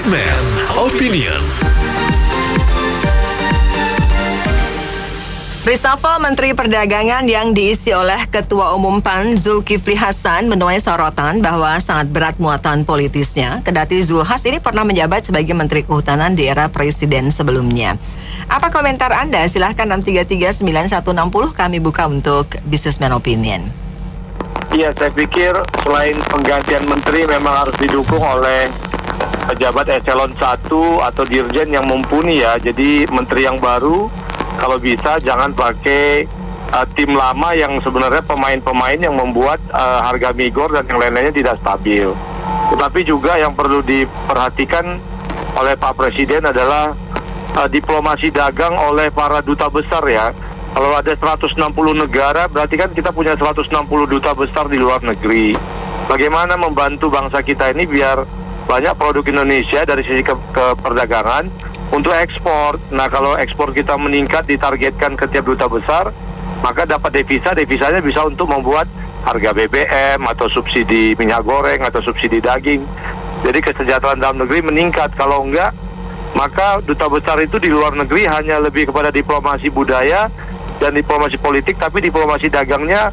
Businessman Opinion. Reshuffle Menteri Perdagangan yang diisi oleh Ketua Umum PAN Zulkifli Hasan menuai sorotan bahwa sangat berat muatan politisnya, kendati Zulhas ini pernah menjabat sebagai Menteri Kehutanan di era Presiden sebelumnya. Apa komentar Anda? Silahkan 6339160 kami buka untuk Businessman Opinion. Iya, saya pikir selain penggantian menteri memang harus didukung oleh pejabat eselon 1 atau dirjen yang mumpuni ya. Jadi menteri yang baru kalau bisa jangan pakai tim lama yang sebenarnya pemain-pemain yang membuat harga migor dan yang lain-lainnya tidak stabil. Tetapi juga yang perlu diperhatikan oleh Pak Presiden adalah diplomasi dagang oleh para duta besar ya. Kalau ada 160 negara, berarti kan kita punya 160 duta besar di luar negeri. Bagaimana membantu bangsa kita ini biar banyak produk Indonesia dari sisi perdagangan untuk ekspor. Nah, kalau ekspor kita meningkat ditargetkan ke tiap duta besar, maka dapat devisanya bisa untuk membuat harga BBM atau subsidi minyak goreng atau subsidi daging. Jadi kesejahteraan dalam negeri meningkat. Kalau enggak, maka duta besar itu di luar negeri hanya lebih kepada diplomasi budaya dan diplomasi politik, tapi diplomasi dagangnya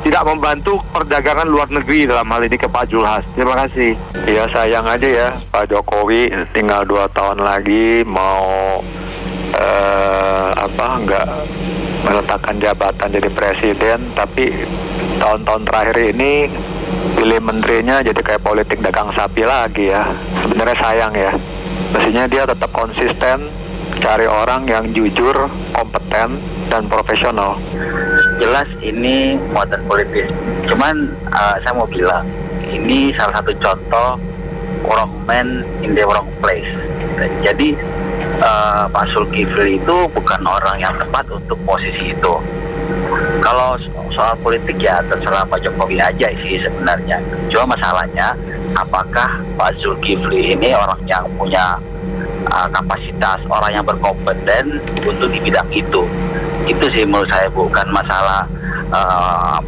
tidak membantu perdagangan luar negeri dalam hal ini ke Pak Zulhas. Terima kasih. Ya sayang aja ya, Pak Jokowi tinggal 2 tahun lagi mau nggak meletakkan jabatan jadi presiden, tapi tahun-tahun terakhir ini pilih menterinya jadi kayak politik dagang sapi lagi ya. Sebenarnya sayang ya. Mestinya dia tetap konsisten, cari orang yang jujur, kompeten, dan profesional. Jelas ini muatan politis. Cuman saya mau bilang, ini salah satu contoh wrong man in the wrong place. Jadi Pak Zulkifli itu bukan orang yang tepat untuk posisi itu. Kalau soal politik ya terserah Pak Jokowi aja sih sebenarnya. Cuma masalahnya, apakah Pak Zulkifli ini orang yang punya kapasitas, orang yang berkompeten untuk di bidang itu. Itu sih menurut saya, bukan masalah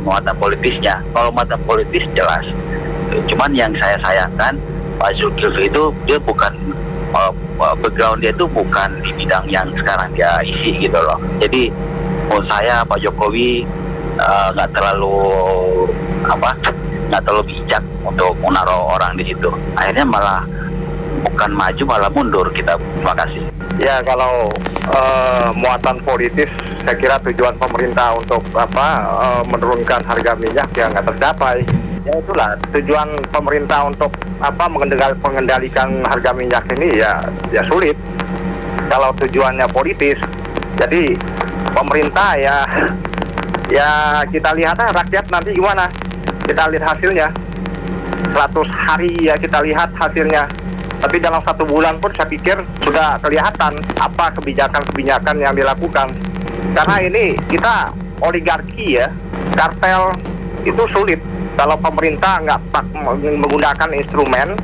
muatan politisnya. Kalau muatan politis jelas. Cuman yang saya sayangkan, Pak Zulkifli itu dia bukan background dia itu bukan di bidang yang sekarang dia isi gitu loh. Jadi menurut saya Pak Jokowi nggak terlalu bijak untuk menaruh orang di situ. Akhirnya malah bukan maju malah mundur kita. Terima kasih. Ya, kalau muatan politis, saya kira tujuan pemerintah untuk menurunkan harga minyak ya nggak tercapai. Ya itulah tujuan pemerintah untuk mengendalikan harga minyak ini ya sulit. Kalau tujuannya politis, jadi pemerintah ya kita lihat rakyat nanti gimana. Kita lihat hasilnya. 100 hari ya kita lihat hasilnya. Tapi dalam 1 bulan pun saya pikir sudah kelihatan apa kebijakan-kebijakan yang dilakukan. Karena ini kita oligarki ya, kartel itu sulit. Kalau pemerintah nggak menggunakan instrumen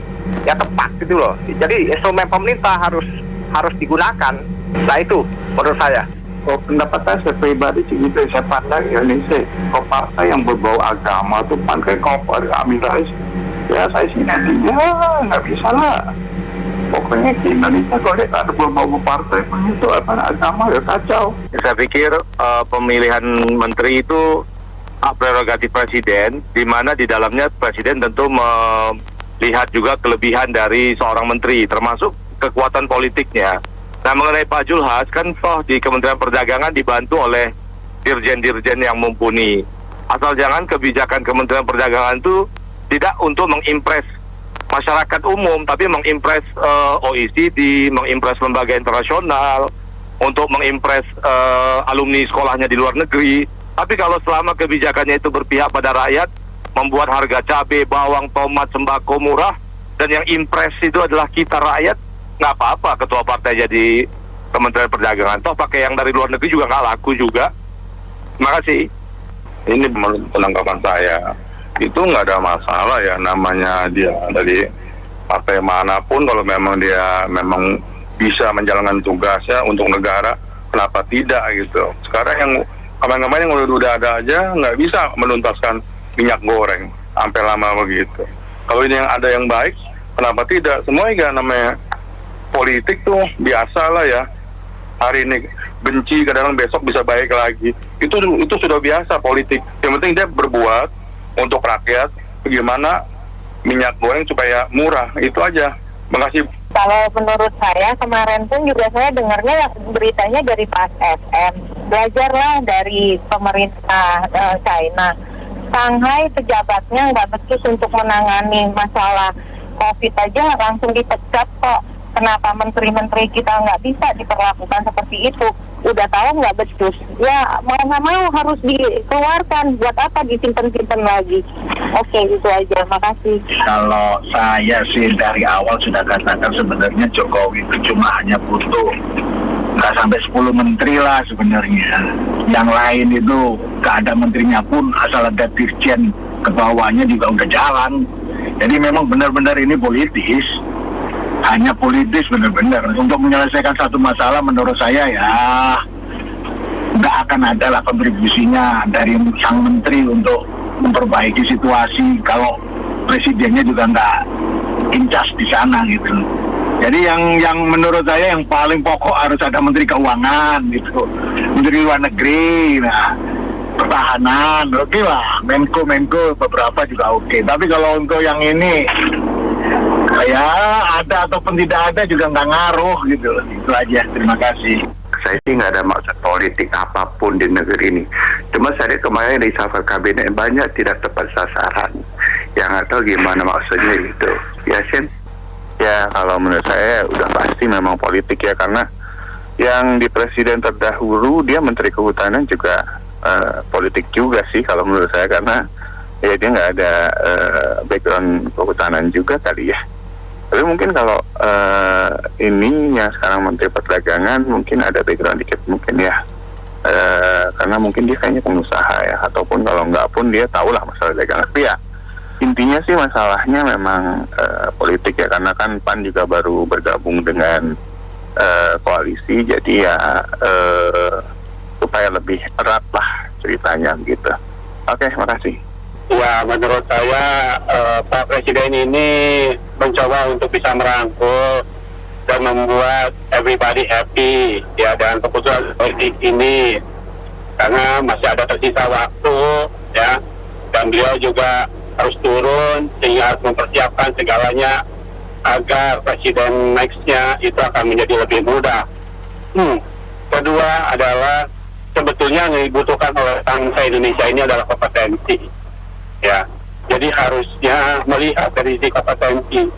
yang tepat gitu loh. Jadi instrumen pemerintah harus digunakan. Nah itu menurut saya. Pendapat saya pribadi sih gitu, saya pandang Indonesia kalau partai yang berbau agama tuh pakai kompor Amin Rais. Ya saya sih nantinya nggak bisa lah. Pokoknya di Indonesia kalau ada beberapa partai itu agama ya kacau. Saya pikir pemilihan menteri itu hak prerogatif presiden, di mana di dalamnya presiden tentu melihat juga kelebihan dari seorang menteri, termasuk kekuatan politiknya. Nah, mengenai Pak Zulhas, kan toh di Kementerian Perdagangan dibantu oleh dirjen-dirjen yang mumpuni. Asal jangan kebijakan Kementerian Perdagangan itu tidak untuk mengimpress masyarakat umum, tapi mengimpress OECD, mengimpress lembaga internasional, untuk mengimpress alumni sekolahnya di luar negeri. Tapi kalau selama kebijakannya itu berpihak pada rakyat, membuat harga cabai, bawang, tomat, sembako murah, dan yang impress itu adalah kita rakyat, nggak apa-apa ketua partai jadi Kementerian Perdagangan. Toh pakai yang dari luar negeri juga nggak laku juga. Terima kasih. Ini menurut penangkapan saya, itu nggak ada masalah ya, namanya dia dari partai manapun, kalau memang dia memang bisa menjalankan tugasnya untuk negara, kenapa tidak gitu. Sekarang yang kemarin-kemarin yang udah ada aja nggak bisa menuntaskan minyak goreng sampai lama begitu. Kalau ini yang ada yang baik, kenapa tidak? Semua juga namanya politik tuh biasa lah ya. Hari ini benci, kadang besok bisa baik lagi. Itu sudah biasa politik. Yang penting dia berbuat untuk rakyat, bagaimana minyak goreng supaya murah. Itu aja. Makasih. Kalau menurut saya kemarin pun juga saya dengarnya beritanya dari Pas FM. Belajarlah dari pemerintah China. Shanghai pejabatnya nggak becus untuk menangani masalah COVID aja langsung dipecat kok. Kenapa menteri-menteri kita nggak bisa diperlakukan seperti itu? Udah tahu nggak becus, ya mau nggak mau harus dikeluarkan. Buat apa disimpan-simpan lagi? Oke, itu aja. Makasih. Kalau saya sih dari awal sudah katakan sebenarnya Jokowi itu cuma hanya butuh nggak sampai 10 menteri lah sebenarnya. Yang lain itu nggak ada menterinya pun, asal ada dirjen ke bawahnya juga udah jalan. Jadi memang benar-benar ini politis. Hanya politis benar-benar. Untuk menyelesaikan satu masalah menurut saya ya nggak akan ada lah kontribusinya dari sang menteri untuk memperbaiki situasi kalau presidennya juga nggak incas di sana gitu. Jadi yang menurut saya yang paling pokok harus ada menteri keuangan gitu, menteri luar negeri, nah pertahanan oke lah, Menko beberapa juga oke. Tapi kalau untuk yang ini ya ada ataupun tidak ada juga nggak ngaruh gitu. Itu aja, terima kasih. Saya sih nggak ada maksud politik apapun di negeri ini. Cuma saya kemarin di reshuffle kabinet banyak tidak tepat sasaran. Yang nggak tahu gimana maksudnya itu. Ya Sen? Ya kalau menurut saya udah pasti memang politik ya, karena yang di presiden terdahulu dia menteri kehutanan juga politik juga sih kalau menurut saya, karena ya dia nggak ada background kehutanan juga kali ya. Tapi mungkin kalau ini yang sekarang Menteri Perdagangan mungkin ada background dikit mungkin ya, karena mungkin dia kayaknya pengusaha ya, ataupun kalau nggak pun dia tahu lah masalah dagangan. Tapi ya intinya sih masalahnya memang politik ya, karena kan PAN juga baru bergabung dengan koalisi, jadi ya supaya lebih erat lah ceritanya gitu. Oke, makasih. Ya, menurut saya Pak Presiden ini mencoba untuk bisa merangkul dan membuat everybody happy ya dengan keputusan politik ini, karena masih ada tersisa waktu ya, dan beliau juga harus turun sehingga harus mempersiapkan segalanya agar presiden next-nya itu akan menjadi lebih mudah. Kedua adalah sebetulnya yang dibutuhkan oleh bangsa Indonesia ini adalah kompetensi. Ya, jadi harusnya melihat dari sisi kompetensi.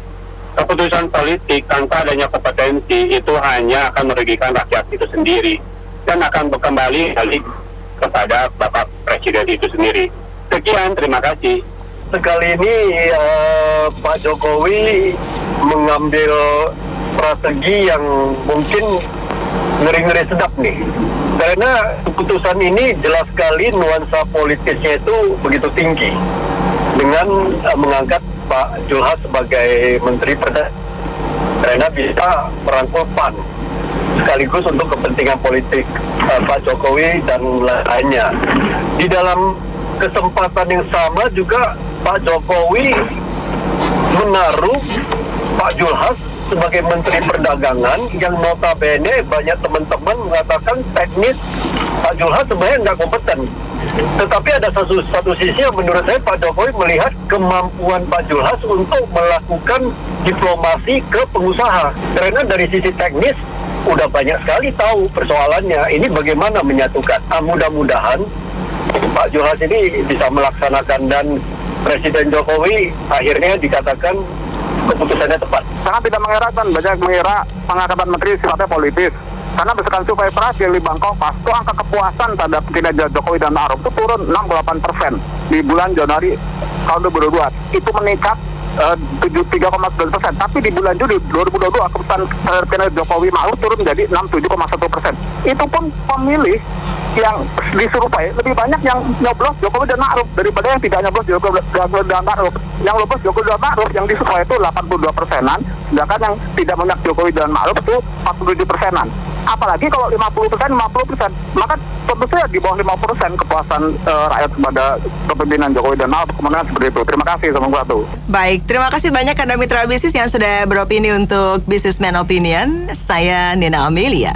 Keputusan politik tanpa adanya kompetensi itu hanya akan merugikan rakyat itu sendiri dan akan kembali balik kepada Bapak Presiden itu sendiri. Sekian, terima kasih. Sekali ini Pak Jokowi mengambil strategi yang mungkin ngeri-ngeri sedap nih. Karena keputusan ini jelas sekali nuansa politisnya itu begitu tinggi. Dengan mengangkat Pak Julhas sebagai Menteri Perdagangan, karena bisa merangkul PAN sekaligus untuk kepentingan politik Pak Jokowi dan lainnya. Di dalam kesempatan yang sama juga Pak Jokowi menaruh Pak Julhas sebagai Menteri Perdagangan yang notabene banyak teman-teman mengatakan teknis Pak Julhas sebenarnya nggak kompeten. Tetapi ada satu sisi yang menurut saya Pak Jokowi melihat kemampuan Pak Julhas untuk melakukan diplomasi ke pengusaha. Karena dari sisi teknis udah banyak sekali tahu persoalannya. Ini bagaimana menyatukan. Mudah-mudahan Pak Julhas ini bisa melaksanakan dan Presiden Jokowi akhirnya dikatakan keputusannya tepat. Sangat tidak mengerakkan, banyak mengira pengangkatan menteri sifatnya politis. Karena berdasarkan survei terakhir di Bangkopas, itu angka kepuasan terhadap kinerja Jokowi dan Ma'ruf itu turun 68% di bulan Januari tahun 2022. Itu meningkat 3,9%. Tapi di bulan Juli 2022 kepuasan kinerja Jokowi Ma'ruf turun menjadi 67,1%. Itu pun pemilih yang disurvei lebih banyak yang nyoblos Jokowi dan Ma'ruf daripada yang tidak nyoblos Jokowi dan Ma'ruf. Yang nyoblos Jokowi dan Ma'ruf yang disurvei itu 82%-an, sedangkan yang tidak banyak Jokowi dan Ma'ruf itu 47%-an. Apalagi kalau 50%, maka tentu saja di bawah 50% kepuasan rakyat kepada kepemimpinan Jokowi dan Ma'ruf kemudian seperti itu. Terima kasih, Assalamualaikum. Baik, terima kasih banyak Anda mitra bisnis yang sudah beropini untuk Businessman Opinion. Saya Nina Amelia.